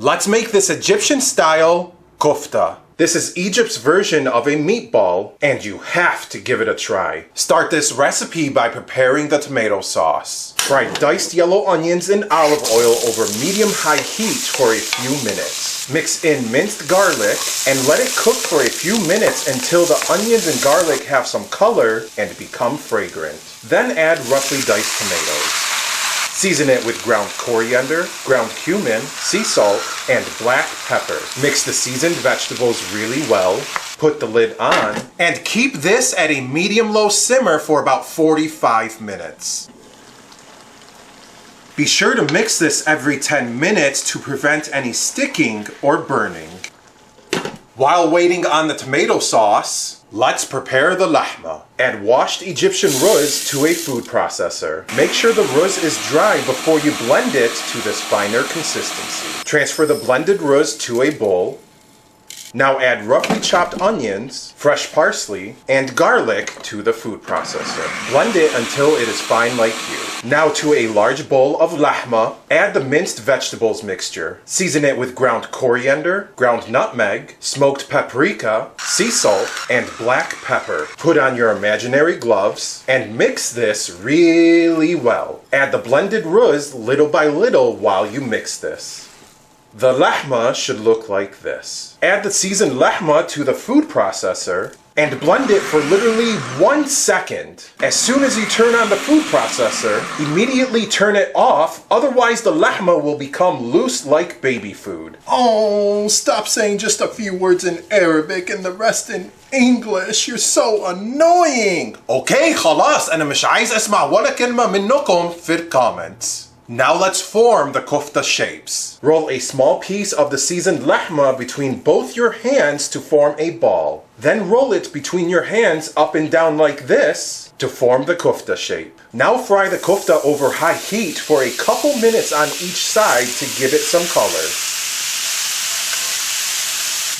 Let's make this Egyptian-style kofta. This is Egypt's version of a meatball, and you have to give it a try. Start this recipe by preparing the tomato sauce. Fry diced yellow onions in olive oil over medium-high heat for a few minutes. Mix in minced garlic and let it cook for a few minutes until the onions and garlic have some color and become fragrant. Then add roughly diced tomatoes. Season it with ground coriander, ground cumin, sea salt, and black pepper. Mix the seasoned vegetables really well, put the lid on, and keep this at a medium-low simmer for about 45 minutes. Be sure to mix this every 10 minutes to prevent any sticking or burning. While waiting on the tomato sauce, let's prepare the lahma. Add washed Egyptian ruz to a food processor. Make sure the ruz is dry before you blend it to this finer consistency. Transfer the blended ruz to a bowl. Now add roughly chopped onions, fresh parsley, and garlic to the food processor. Blend it until it is fine like you. Now to a large bowl of lahma, add the minced vegetables mixture. Season it with ground coriander, ground nutmeg, smoked paprika, sea salt, and black pepper. Put on your imaginary gloves and mix this really well. Add the blended ruz little by little while you mix this. The lahma should look like this. Add the seasoned lahma to the food processor and blend it for literally 1 second. As soon as you turn on the food processor, immediately turn it off, otherwise the lahma will become loose like baby food. Oh, stop saying just a few words in Arabic and the rest in English. You're so annoying. Okay, خلاص أنا مش عايز أسمع ولا كلمة منكم في الكومنتس. Now let's form the kofta shapes. Roll a small piece of the seasoned lahma between both your hands to form a ball. Then roll it between your hands up and down like this to form the kofta shape. Now fry the kofta over high heat for a couple minutes on each side to give it some color.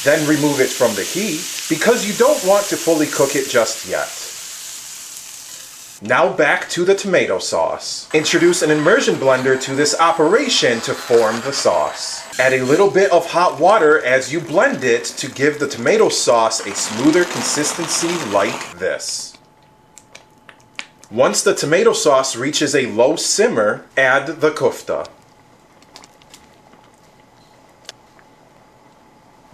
Then remove it from the heat because you don't want to fully cook it just yet. Now back to the tomato sauce. Introduce an immersion blender to this operation to form the sauce. Add a little bit of hot water as you blend it to give the tomato sauce a smoother consistency like this. Once the tomato sauce reaches a low simmer, add the kofta.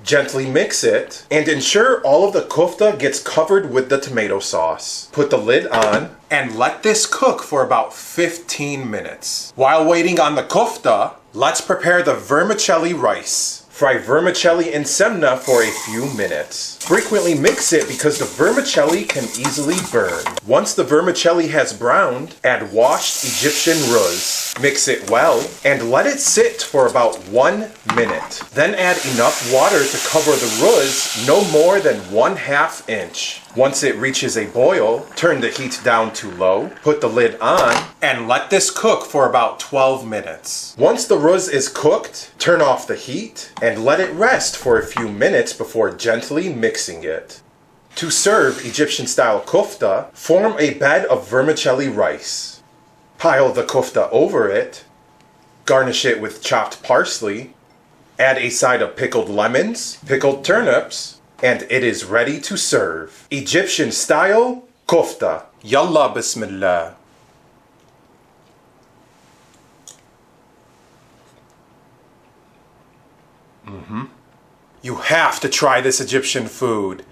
Gently mix it and ensure all of the kofta gets covered with the tomato sauce. Put the lid on and let this cook for about 15 minutes. While waiting on the kofta, let's prepare the vermicelli rice. Fry vermicelli in semna for a few minutes. Frequently mix it because the vermicelli can easily burn. Once the vermicelli has browned, add washed Egyptian ruz. Mix it well and let it sit for about 1 minute. Then add enough water to cover the ruz no more than 1/2 inch. Once it reaches a boil, turn the heat down to low, put the lid on, and let this cook for about 12 minutes. Once the ruz is cooked, turn off the heat and let it rest for a few minutes before gently mixing it. To serve Egyptian-style kofta, form a bed of vermicelli rice. Pile the kofta over it, garnish it with chopped parsley, add a side of pickled lemons, pickled turnips, and it is ready to serve. Egyptian-style kofta. Yallah, Bismillah. You have to try this Egyptian food.